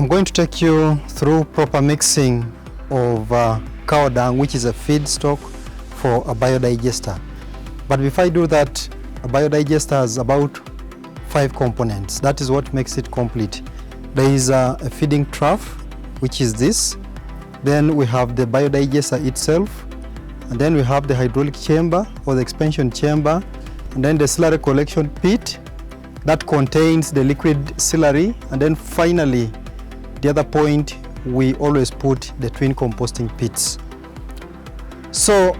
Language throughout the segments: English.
going to take you through proper mixing of cow dung, which is a feedstock for a biodigester. But before I do that, a biodigester has about 5 components. That is what makes it complete. There is a feeding trough, which is this. Then we have the biodigester itself, and then we have the hydraulic chamber or the expansion chamber, and then the slurry collection pit that contains the liquid slurry, and then finally the other point, we always put the twin composting pits. So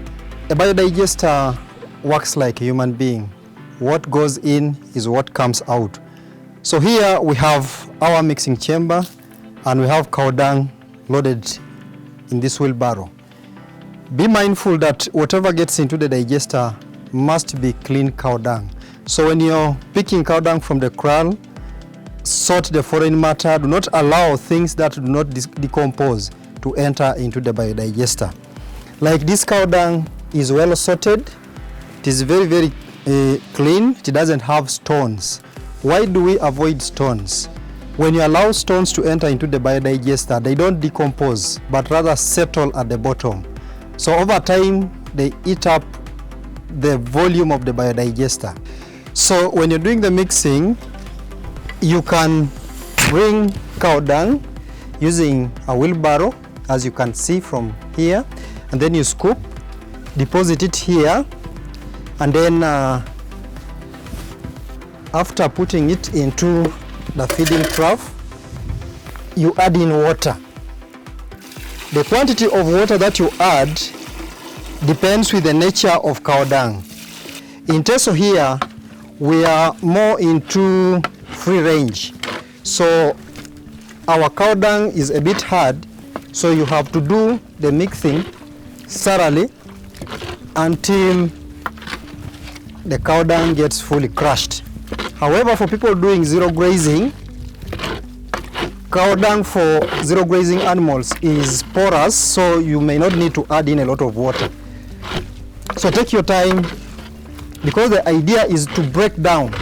a biodigester works like a human being. What goes in is what comes out. So here we have our mixing chamber, and we have cow dung loaded in this wheelbarrow. Be mindful that whatever gets into the digester must be clean cow dung. So when you're picking cow dung from the kraal, sort the foreign matter. Do not allow things that do not decompose to enter into the biodigester. Like this cow dung is well sorted. It is very clean. It doesn't have stones. Why do we avoid stones? When you allow stones to enter into the biodigester, they don't decompose, but rather settle at the bottom. So over time, they eat up the volume of the biodigester. So when you're doing the mixing, you can bring cow dung using a wheelbarrow, as you can see from here, and then you scoop, deposit it here, and then after putting it into the feeding trough, you add in water. The quantity of water that you add depends with the nature of cow dung. In Teso here, we are more into free range. So our cow dung is a bit hard, so you have to do the mixing thoroughly until the cow dung gets fully crushed. However, for people doing zero grazing, cow dung for zero grazing animals is porous, so you may not need to add in a lot of water. So take your time, because the idea is to break down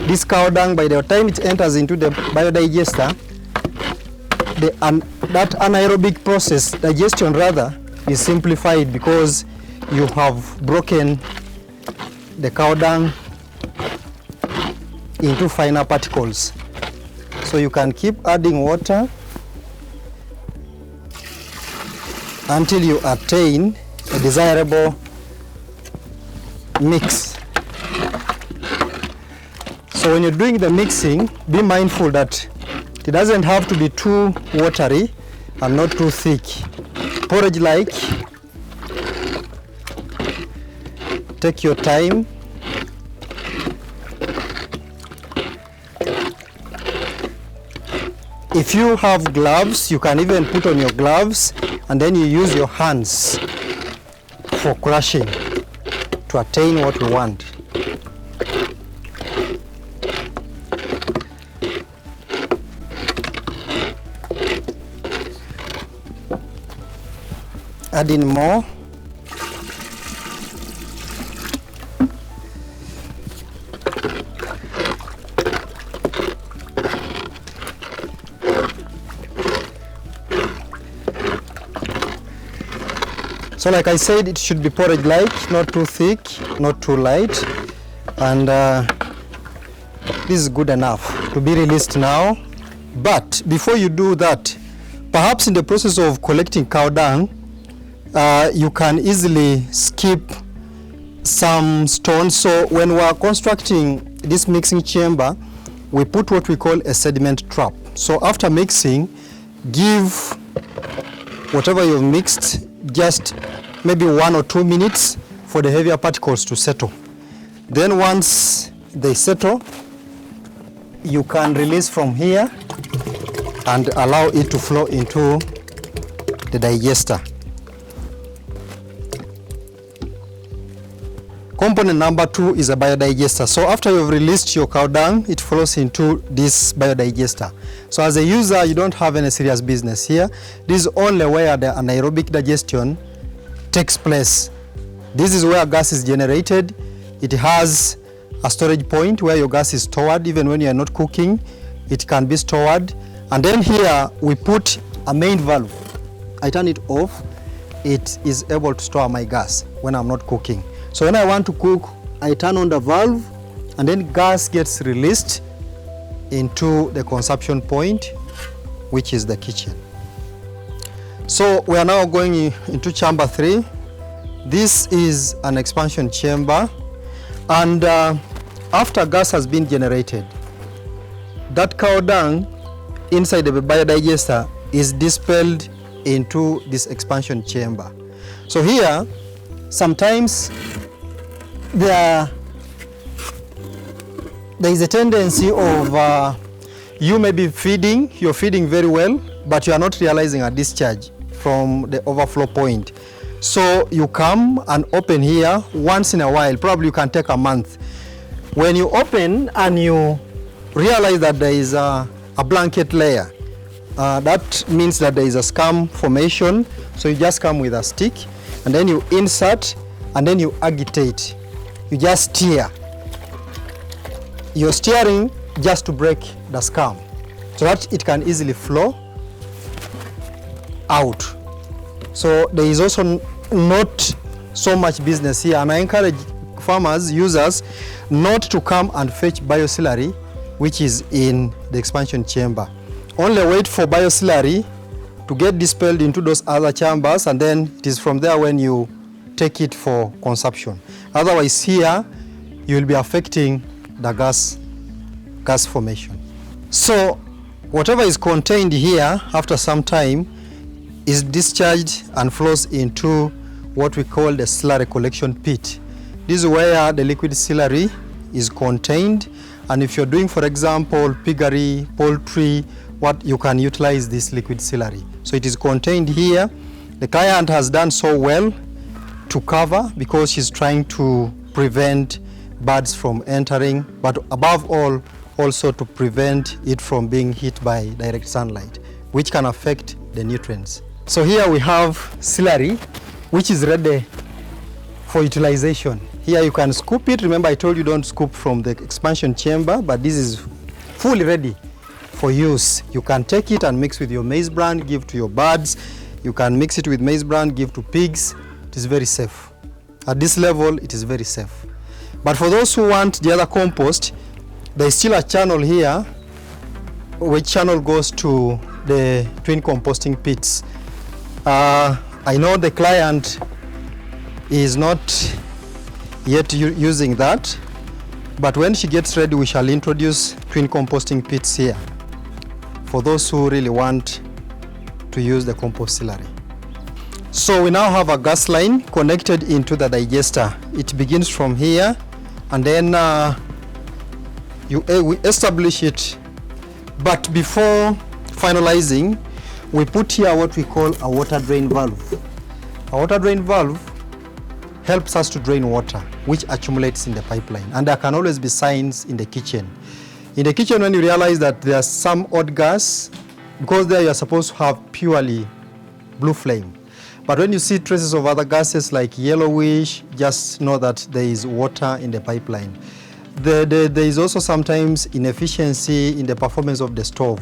this cow dung. By the time it enters into the biodigester, that anaerobic process, digestion rather, is simplified because you have broken the cow dung into finer particles. So you can keep adding water until you attain a desirable mix. So when you're doing the mixing, be mindful that it doesn't have to be too watery and not too thick. Porridge-like. Take your time. If you have gloves, you can even put on your gloves, and then you use your hands for crushing to attain what we want. Add in more. So like I said, it should be porridge-like, not too thick, not too light, and this is good enough to be released now. But before you do that, perhaps in the process of collecting cow dung, you can easily skip some stones. So when we are constructing this mixing chamber, we put what we call a sediment trap. So after mixing, give whatever you've mixed just maybe 1 or 2 minutes for the heavier particles to settle. Then once they settle, you can release from here and allow it to flow into the digester. Component number 2 is a biodigester. So after you've released your cow dung, it flows into this biodigester. So as a user, you don't have any serious business here. This is only where the anaerobic digestion takes place. This is where gas is generated. It has a storage point where your gas is stored. Even when you are not cooking, it can be stored. And then here we put a main valve. I turn it off. It is able to store my gas when I'm not cooking. So when I want to cook, I turn on the valve, and then gas gets released into the consumption point, which is the kitchen. So we are now going into chamber 3. This is an expansion chamber, and after gas has been generated, that cow dung inside the biodigester is dispelled into this expansion chamber. So here, sometimes there is a tendency of you may be feeding, you're feeding very well, but you are not realizing a discharge from the overflow point. So you come and open here once in a while, probably you can take a month. When you open and you realize that there is a blanket layer, that means that there is a scum formation. So you just come with a stick, and then you insert, and then you agitate. You just stir. You're stirring just to break the scum so that it can easily flow out. So there is also not so much business here, and I encourage farmers, users, not to come and fetch bioslurry which is in the expansion chamber. Only wait for bioslurry to get dispelled into those other chambers, and then it is from there when you take it for consumption. Otherwise here you will be affecting the gas formation. So whatever is contained here after some time is discharged and flows into what we call the slurry collection pit. This is where the liquid slurry is contained, and if you're doing, for example, piggery, poultry, what you can utilize this liquid slurry. So it is contained here. The client has done so well to cover because she's trying to prevent birds from entering, but above all, also to prevent it from being hit by direct sunlight, which can affect the nutrients. So here we have slurry, which is ready for utilization. Here you can scoop it. Remember, I told you don't scoop from the expansion chamber, but this is fully ready for use. You can take it and mix with your maize bran, give to your birds. You can mix it with maize bran, give to pigs. It is very safe. At this level, it is very safe. But for those who want the other compost, there is still a channel here, which channel goes to the twin composting pits. I know the client is not yet using that, but when she gets ready, we shall introduce twin composting pits here for those who really want to use the compost slurry. So we now have a gas line connected into the digester. It begins from here, and then we establish it. But before finalizing, we put here what we call a water drain valve. A water drain valve helps us to drain water which accumulates in the pipeline, and there can always be signs in the kitchen. In the kitchen, when you realize that there's some odd gas, because there you're supposed to have purely blue flame. But when you see traces of other gases like yellowish, just know that there is water in the pipeline. There is also sometimes inefficiency in the performance of the stove.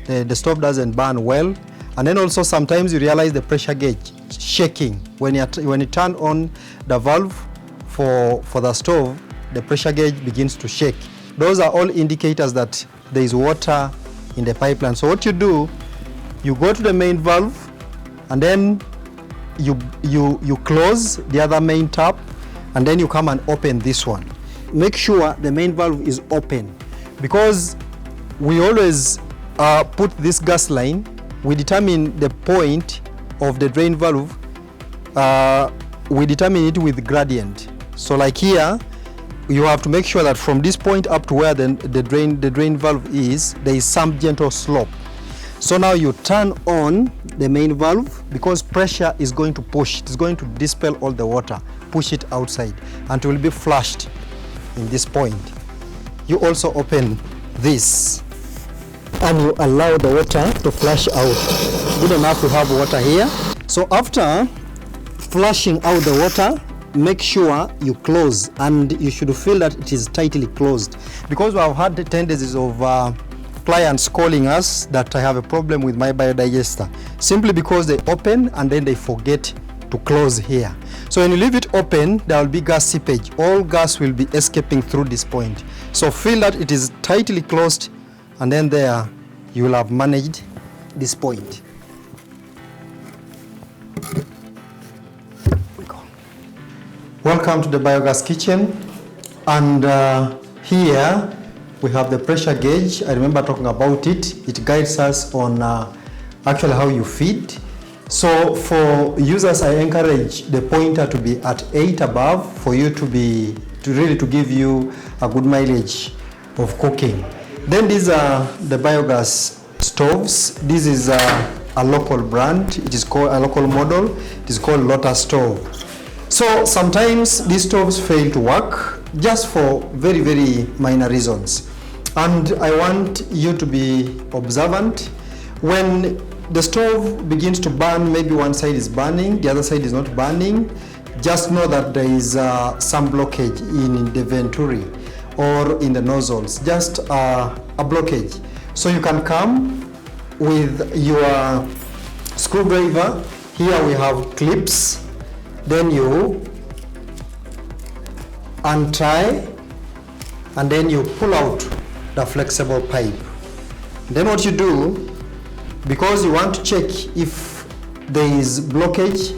The stove doesn't burn well. And then also sometimes you realize the pressure gauge shaking. When you turn on the valve for the stove, the pressure gauge begins to shake. Those are all indicators that there is water in the pipeline. So what you do, you go to the main valve, and then you close the other main tap, and then you come and open this one. Make sure the main valve is open, because we always put this gas line, we determine the point of the drain valve, we determine it with gradient. So like here, you have to make sure that from this point up to where the drain valve is, there is some gentle slope. So now you turn on the main valve, because pressure is going to push. It's going to dispel all the water, push it outside, and it will be flushed in this point. You also open this, and you allow the water to flush out. Good enough to have water here. So after flushing out the water, make sure you close, and you should feel that it is tightly closed, because we have had the tendencies of clients calling us that I have a problem with my biodigester, simply because they open and then they forget to close here. So when you leave it open, there will be gas seepage. All gas will be escaping through this point. So feel that it is tightly closed, and then there you will have managed this point. Welcome to the biogas kitchen, and here we have the pressure gauge. I remember talking about it. It guides us on actually how you feed. So for users, I encourage the pointer to be at 8 above for you to really give you a good mileage of cooking. Then these are the biogas stoves. This is a local brand. It is called a local model. It is called Lotus stove. So sometimes these stoves fail to work just for very, very minor reasons. And I want you to be observant. When the stove begins to burn, maybe one side is burning, the other side is not burning, just know that there is some blockage in the venturi or in the nozzles, just a blockage. So you can come with your screwdriver. Here we have clips. Then you untie and then you pull out the flexible pipe. Then what you do, because you want to check if there is blockage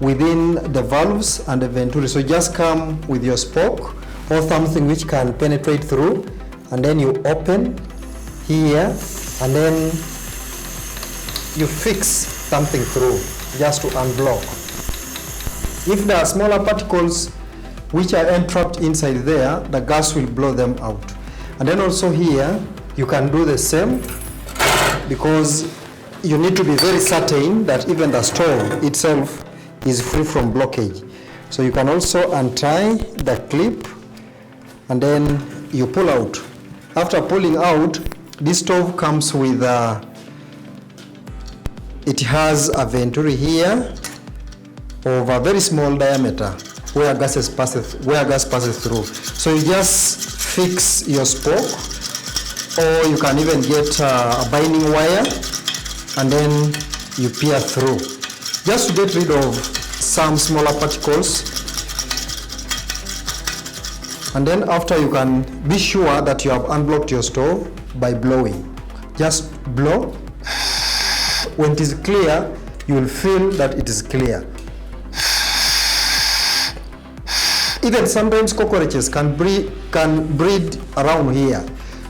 within the valves and the venturi, so just come with your spoke or something which can penetrate through, and then you open here and then you fix something through just to unblock. If there are smaller particles which are entrapped inside there, the gas will blow them out. And then also here, you can do the same, because you need to be very certain that even the stove itself is free from blockage. So you can also untie the clip and then you pull out. After pulling out, this stove comes with it has a venturi here of a very small diameter where gas passes through. So you just fix your spoke, or you can even get a binding wire and then you peer through, just to get rid of some smaller particles. And then after, you can be sure that you have unblocked your stove by blowing. Just blow. When it is clear, you will feel that it is clear. Even sometimes cockroaches can breed around here.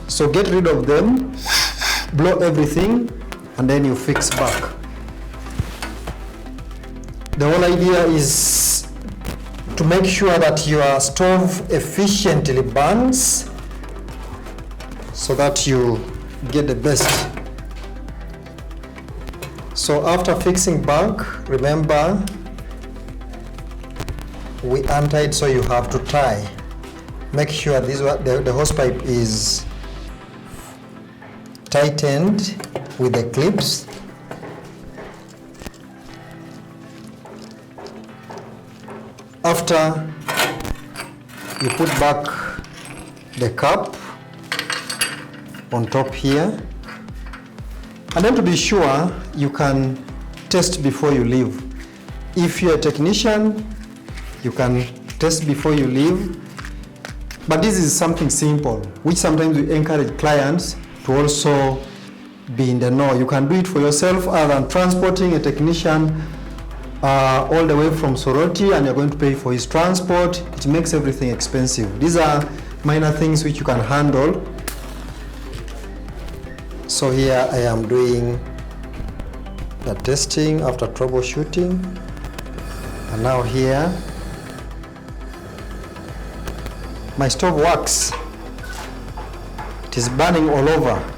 So get rid of them, blow everything, and then you fix back. The whole idea is to make sure that your stove efficiently burns so that you get the best. So after fixing back, remember, we untied, so you have to tie. Make sure the hose pipe is tightened with the clips. After, you put back the cap on top here, and then to be sure, you can test before you leave. If you're a technician, you can test before you leave. But this is something simple, which sometimes we encourage clients to also be in the know. You can do it for yourself, other than transporting a technician all the way from Soroti, and you're going to pay for his transport. It makes everything expensive. These are minor things which you can handle. So here I am doing the testing after troubleshooting, and now here my stove works. It is burning all over.